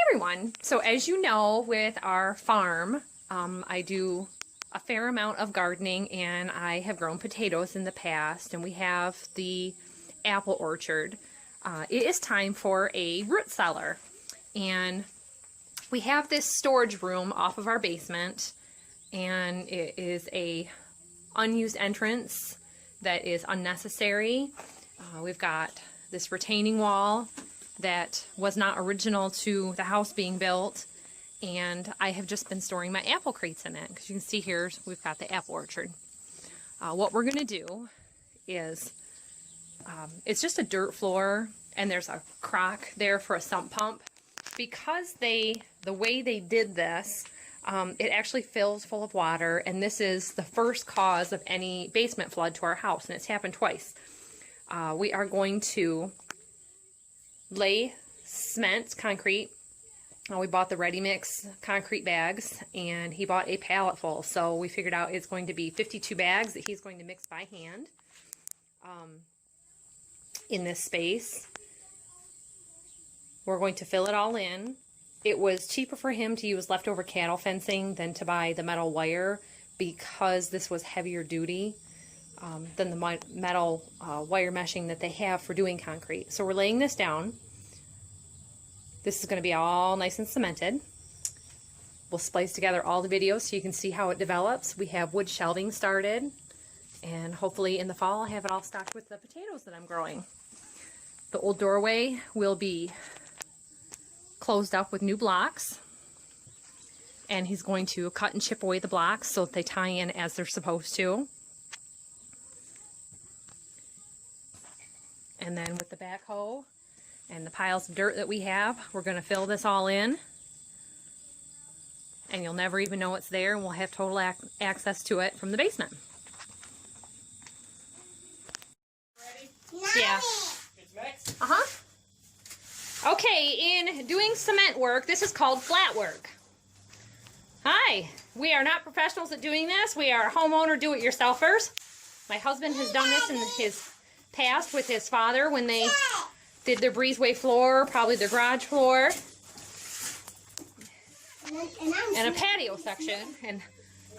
everyone. So as you know, with our farm, I do a fair amount of gardening, and I have grown potatoes in the past, and we have the apple orchard. It is time for a root cellar, and we have this storage room off of our basement, and it is a unused entrance that is unnecessary. We've got this retaining wall that was not original to the house being built, and I have just been storing my apple crates in it. Because you can see here, we've got the apple orchard. What we're going to do is, it's just a dirt floor, and there's a crock there for a sump pump. Because the way they did this, it actually fills full of water, and this is the first cause of any basement flood to our house, and it's happened twice. We are going to lay cement, concrete. We bought the ready mix concrete bags, and he bought a pallet full. So we figured out it's going to be 52 bags that he's going to mix by hand in this space. We're going to fill it all in. It was cheaper for him to use leftover cattle fencing than to buy the metal wire, because this was heavier duty than the metal wire meshing that they have for doing concrete. So we're laying this down. This is going to be all nice and cemented. We'll splice together all the videos so you can see how it develops. We have wood shelving started, and hopefully in the fall I'll have it all stocked with the potatoes that I'm growing. The old doorway will be closed up with new blocks, and he's going to cut and chip away the blocks so that they tie in as they're supposed to. And then with the backhoe and the piles of dirt that we have, we're going to fill this all in, and you'll never even know it's there, and we'll have total access to it from the basement. Ready? Yeah. It's mixed? Okay, in doing cement work, this is called flat work. Hi, we are not professionals at doing this. We are homeowner do-it-yourselfers. My husband has done this in his past with his father when they did their breezeway floor, probably their garage floor, and a patio section, and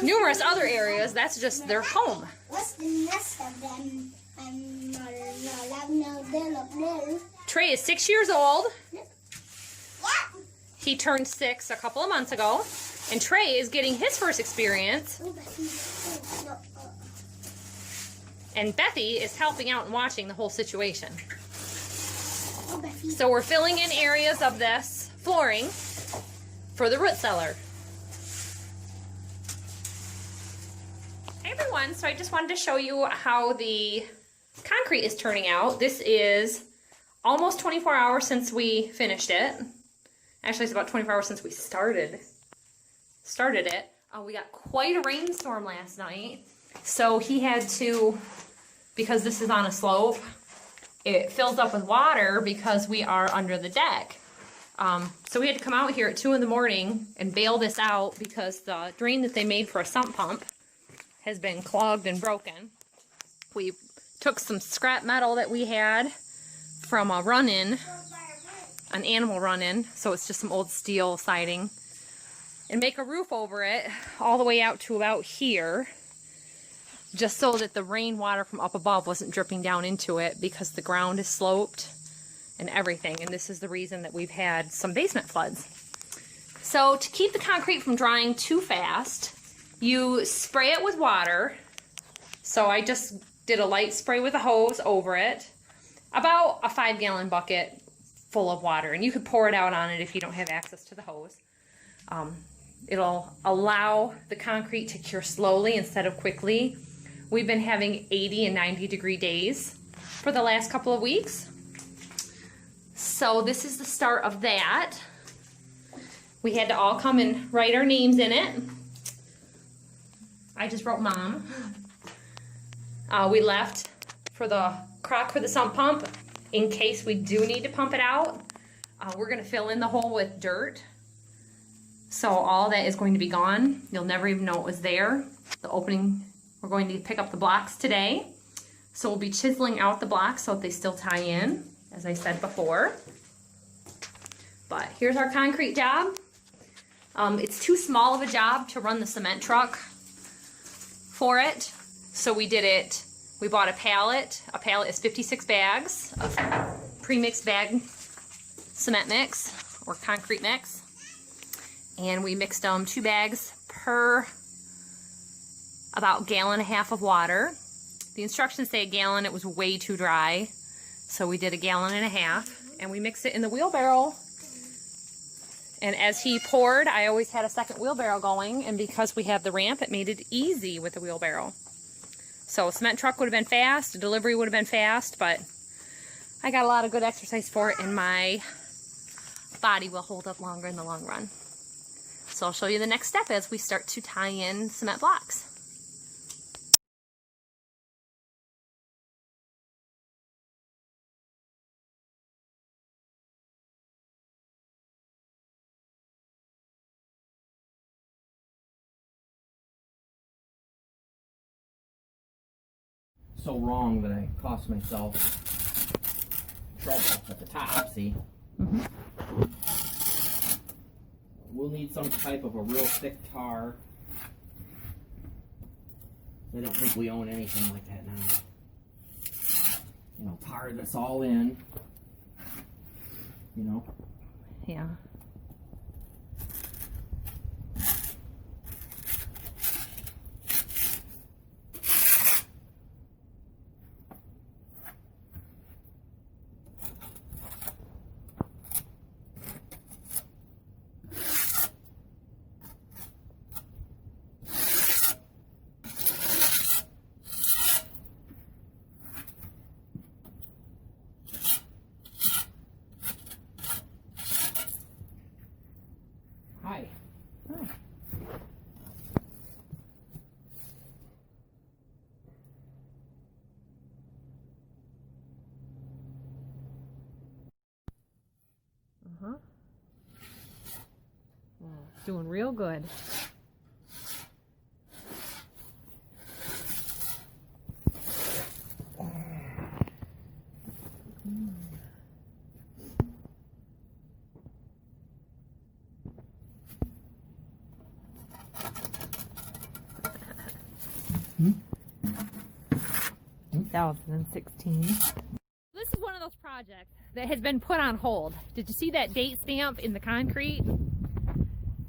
numerous other areas. That's just their home. What's the next of them? Trey is 6 years old. He turned 6 a couple of months ago, and Trey is getting his first experience. And Bethy is helping out and watching the whole situation. So we're filling in areas of this flooring for the root cellar. Hey everyone, so I just wanted to show you how the concrete is turning out. This is almost 24 hours since we finished it. Actually, it's about 24 hours since we started it. We got quite a rainstorm last night, so he had to, because this is on a slope, it fills up with water because we are under the deck. So we had to come out here at 2 in the morning and bail this out because the drain that they made for a sump pump has been clogged and broken. We took some scrap metal that we had from a run-in, an animal run-in, so it's just some old steel siding, and make a roof over it all the way out to about here, just so that the rainwater from up above wasn't dripping down into it, because the ground is sloped and everything, and this is the reason that we've had some basement floods. So to keep the concrete from drying too fast, you spray it with water. So I just did a light spray with a hose over it, about a 5-gallon bucket full of water, and you could pour it out on it if you don't have access to the hose. It'll allow the concrete to cure slowly instead of quickly. We've been having 80 and 90 degree days for the last couple of weeks. So this is the start of that. We had to all come and write our names in it. I just wrote Mom. We left for the crock for the sump pump in case we do need to pump it out. We're going to fill in the hole with dirt. So all that is going to be gone. You'll never even know it was there. The opening, we're going to pick up the blocks today. So we'll be chiseling out the blocks so that they still tie in, as I said before. But here's our concrete job. It's too small of a job to run the cement truck for it. So we did it, we bought a pallet. A pallet is 56 bags of pre-mixed bag cement mix or concrete mix. And we mixed them 2 bags per about 1.5 gallons of water. The instructions say 1 gallon, it was way too dry. So we did 1.5 gallons, and we mixed it in the wheelbarrow. And as he poured, I always had a second wheelbarrow going, and because we have the ramp, it made it easy with the wheelbarrow. So a cement truck would have been fast, a delivery would have been fast, but I got a lot of good exercise for it, and my body will hold up longer in the long run. So I'll show you the next step as we start to tie in cement blocks. So wrong that I cost myself trouble at the top, see? Mm-hmm. We'll need some type of a real thick tar. I don't think we own anything like that now. You know, tar this all in. You know? Yeah. Hi. Hi. Uh-huh. Yeah, it's doing real good. Hmm? 2016. This is one of those projects that has been put on hold. Did you see that date stamp in the concrete?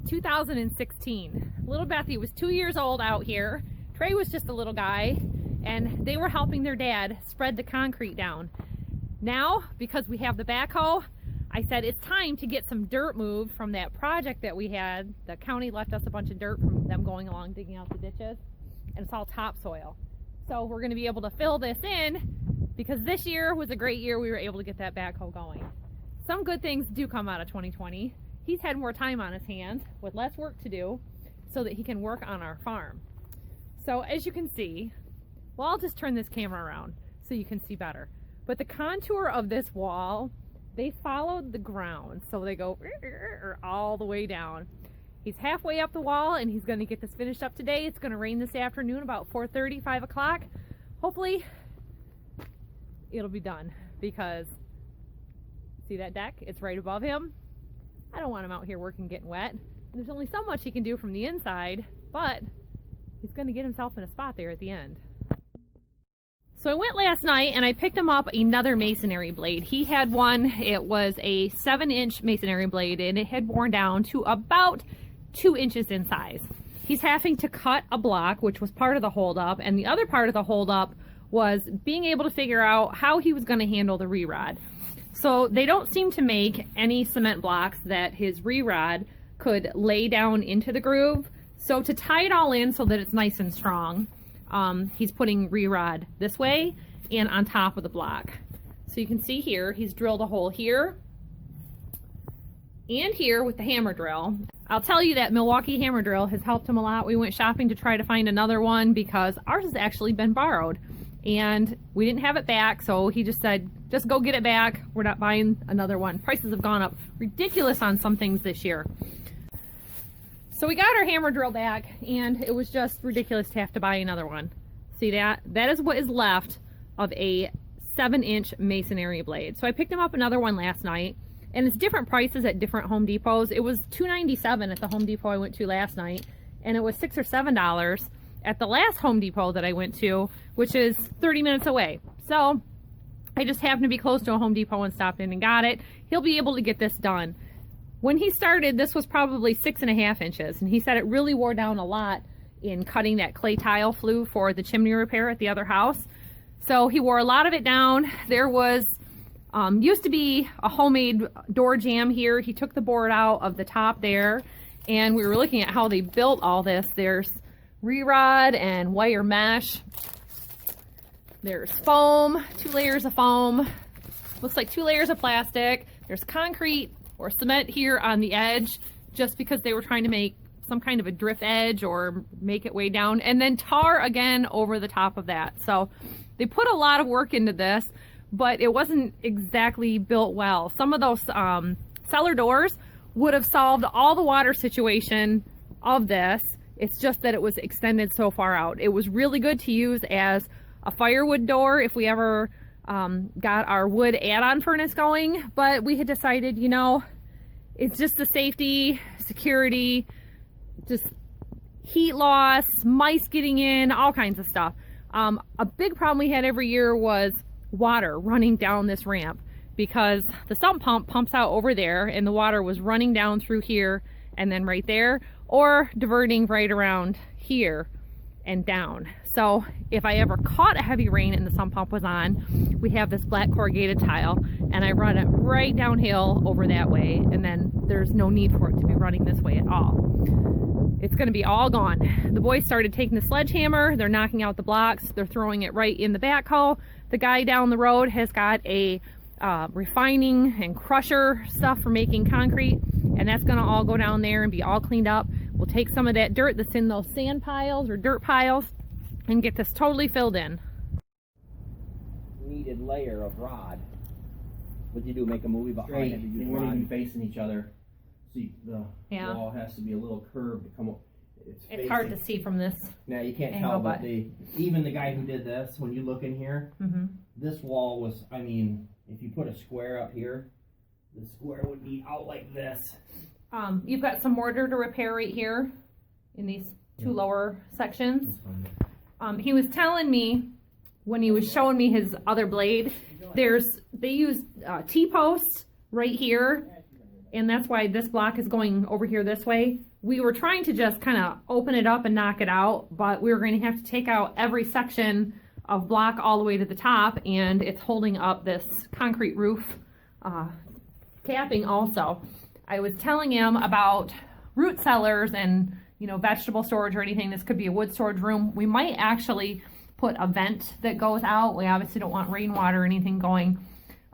2016. Little Bethy was 2 years old out here. Trey was just a little guy, and they were helping their dad spread the concrete down. Now, because we have the backhoe, I said it's time to get some dirt moved from that project that we had. The county left us a bunch of dirt from them going along digging out the ditches, and it's all topsoil. So we're going to be able to fill this in, because this year was a great year. We were able to get that backhoe going. Some good things do come out of 2020. He's had more time on his hands with less work to do so that he can work on our farm. So as you can see, well, I'll just turn this camera around so you can see better. But the contour of this wall, they followed the ground. So they go all the way down. He's halfway up the wall, and he's going to get this finished up today. It's going to rain this afternoon about 4:30, 5 o'clock. Hopefully it'll be done, because see that deck? It's right above him. I don't want him out here working getting wet. There's only so much he can do from the inside, but he's going to get himself in a spot there at the end. So I went last night and I picked him up another masonry blade. He had one, it was a 7-inch masonry blade, and it had worn down to about 2 inches in size. He's having to cut a block, which was part of the holdup, and the other part of the holdup was being able to figure out how he was going to handle the re-rod. So they don't seem to make any cement blocks that his re-rod could lay down into the groove. So to tie it all in so that it's nice and strong, he's putting re-rod this way and on top of the block. So you can see here, he's drilled a hole here and here with the hammer drill. I'll tell you that Milwaukee hammer drill has helped him a lot. We went shopping to try to find another one because ours has actually been borrowed and we didn't have it back, so he just said, just go get it back. We're not buying another one. Prices have gone up ridiculous on some things this year. So we got our hammer drill back, and it was just ridiculous to have to buy another one. See that? That is what is left of a 7-inch masonry blade. So I picked him up another one last night. And it's different prices at different Home Depots. It was $2.97 at the Home Depot I went to last night, and it was $6 or $7 at the last Home Depot that I went to, which is 30 minutes away. So I just happened to be close to a Home Depot and stopped in and got it. He'll be able to get this done. When he started, this was probably 6.5 inches, and he said it really wore down a lot in cutting that clay tile flue for the chimney repair at the other house. So he wore a lot of it down. There was used to be a homemade door jamb here. He took the board out of the top there, and we were looking at how they built all this. There's re-rod and wire mesh. There's foam, 2 layers of foam. Looks like 2 layers of plastic. There's concrete or cement here on the edge, just because they were trying to make some kind of a drift edge or make it way down. And then tar again over the top of that. So they put a lot of work into this, but it wasn't exactly built well. Some of those cellar doors would have solved all the water situation of this. It's just that it was extended so far out. It was really good to use as a firewood door if we ever got our wood add-on furnace going, but we had decided, you know, it's just the safety, security, just heat loss, mice getting in, all kinds of stuff. A big problem we had every year was water running down this ramp, because the sump pump pumps out over there and the water was running down through here and then right there, or diverting right around here and down. So if I ever caught a heavy rain and the sump pump was on, we have this black corrugated tile, and I run it right downhill over that way, and then there's no need for it to be running this way at all. It's going to be all gone. The boys started taking the sledgehammer, they're knocking out the blocks, they're throwing it right in the backhoe. The guy down the road has got a refining and crusher stuff for making concrete, and that's going to all go down there and be all cleaned up. We'll take some of that dirt that's in those sand piles or dirt piles and get this totally filled in. Needed layer of rod. What'd you do? Make a movie about how you They weren't even facing each other. See, the Yeah. wall has to be a little curved to come up. It's hard to see from this. Now you can't angle, tell, but but even the guy who did this, when you look in here, mm-hmm. this wall was, I mean, if you put a square up here, the square would be out like this. You've got some mortar to repair right here in these 2 lower sections. He was telling me when he was showing me his other blade, they use T-posts right here, and that's why this block is going over here this way. We were trying to just kind of open it up and knock it out, but we were going to have to take out every section of block all the way to the top, and it's holding up this concrete roof capping also. I was telling him about root cellars and, you know, vegetable storage or anything. This could be a wood storage room. We might actually put a vent that goes out. We obviously don't want rainwater or anything going,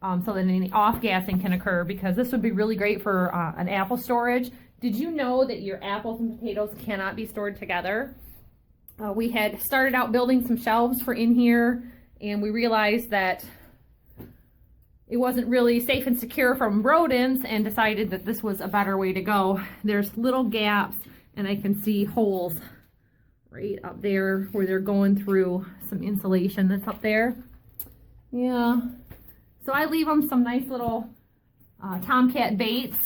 so that any off-gassing can occur, because this would be really great for an apple storage. Did you know that your apples and potatoes cannot be stored together? We had started out building some shelves for in here, and we realized that it wasn't really safe and secure from rodents, and decided that this was a better way to go. There's little gaps, and I can see holes right up there where they're going through some insulation that's up there. Yeah. So I leave them some nice little tomcat baits,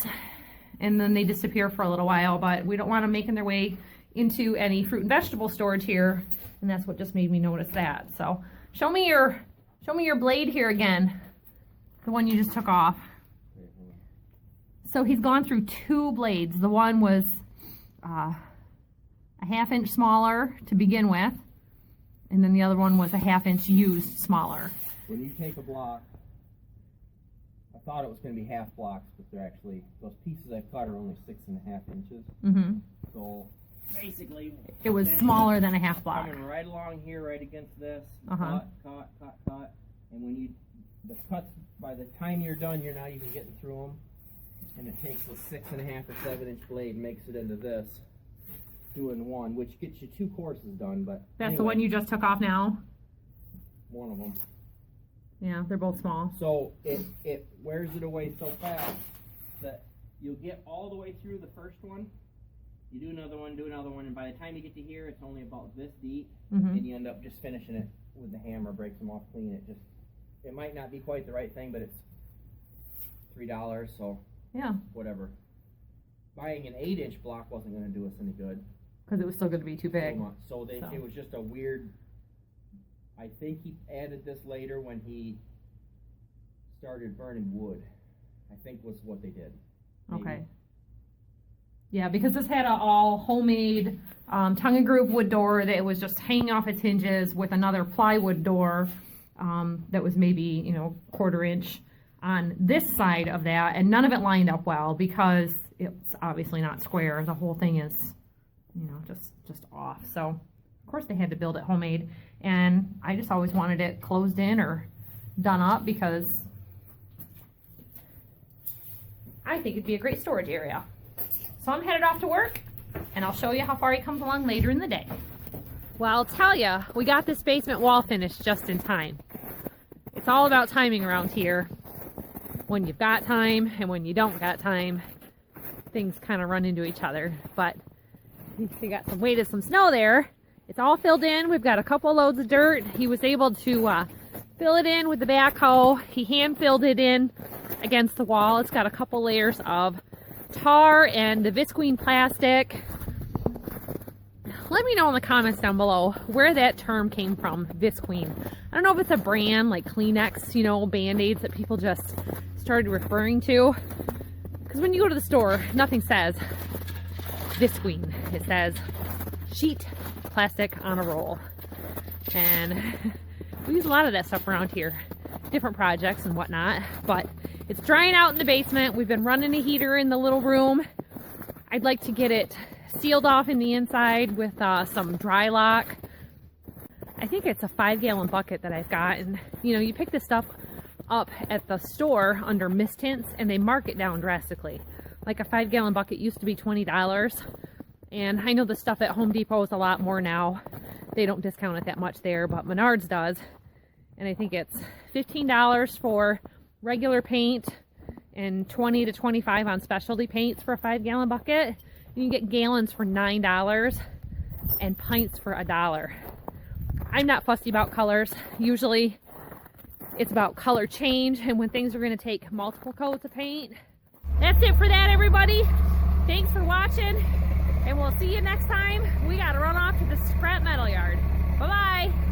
and then they disappear for a little while, but we don't want them making their way into any fruit and vegetable storage here, and that's what just made me notice that. So show me your blade here again, the one you just took off. So he's gone through 2 blades. The one was a 1/2 inch smaller to begin with, and then the other one was a 1/2 inch used smaller. When you take a block, I thought it was going to be half blocks, but they're actually, those pieces I've cut are only 6.5 inches. Mm-hmm. So basically, It was smaller than a half block. coming right along here, right against this, Uh-huh. cut, and when you, the cuts, by the time you're done, you're not even getting through them, and it takes a 6.5 or 7 inch blade, makes it into this, 2 in 1, which gets you 2 courses done, but That's the one you just took off now? one of them. Yeah, they're both small. So it wears it away so fast that you'll get all the way through the first one, you do another one, and by the time you get to here, it's only about this deep, Mm-hmm. and you end up just finishing it with the hammer, breaks them off clean. It might not be quite the right thing, but $3, so Yeah, whatever. Buying an 8-inch block wasn't going to do us any good. because it was still going to be too big. So it was just a weird. I think he added this later when he started burning wood. I think was what they did. Maybe. Okay. Yeah, because this had a all homemade tongue and groove wood door that was just hanging off its hinges with another plywood door that was maybe, you know, 1/4 inch on this side of that, and none of it lined up well because it's obviously not square. The whole thing is, you know, just off. So of course they had to build it homemade, and I just always wanted it closed in or done up because I think it'd be a great storage area. So I'm headed off to work, and I'll show you how far he comes along later in the day. Well, I'll tell you, we got this basement wall finished just in time. It's all about timing around here. When you've got time and when you don't got time, things kind of run into each other. But we got some weight of some snow there. It's all filled in. We've got a couple loads of dirt. He was able to fill it in with the backhoe. He hand filled it in against the wall. It's got a couple layers of tar and the visqueen plastic. Let me know in the comments down below where that term came from, visqueen. I don't know if it's a brand like Kleenex, you know, Band-Aids that people just started referring to. Because when you go to the store, nothing says visqueen. It says sheet plastic on a roll. And we use a lot of that stuff around here. Different projects and whatnot. But it's drying out in the basement. We've been running a heater in the little room. I'd like to get it sealed off in the inside with some dry lock. I think it's a 5-gallon bucket that I've got, and you know, you pick this stuff up at the store under mist tints and they mark it down drastically. Like a 5-gallon bucket used to be $20, and I know the stuff at Home Depot is a lot more now. They don't discount it that much there, but Menards does, and I think it's $15 for regular paint and $20 to $25 on specialty paints for a 5-gallon bucket. You can get gallons for $9 and pints for $1. I'm not fussy about colors. Usually it's about color change and when things are going to take multiple coats of paint. That's it for that, everybody. Thanks for watching, and we'll see you next time. We got to run off to the scrap metal yard. Bye-bye.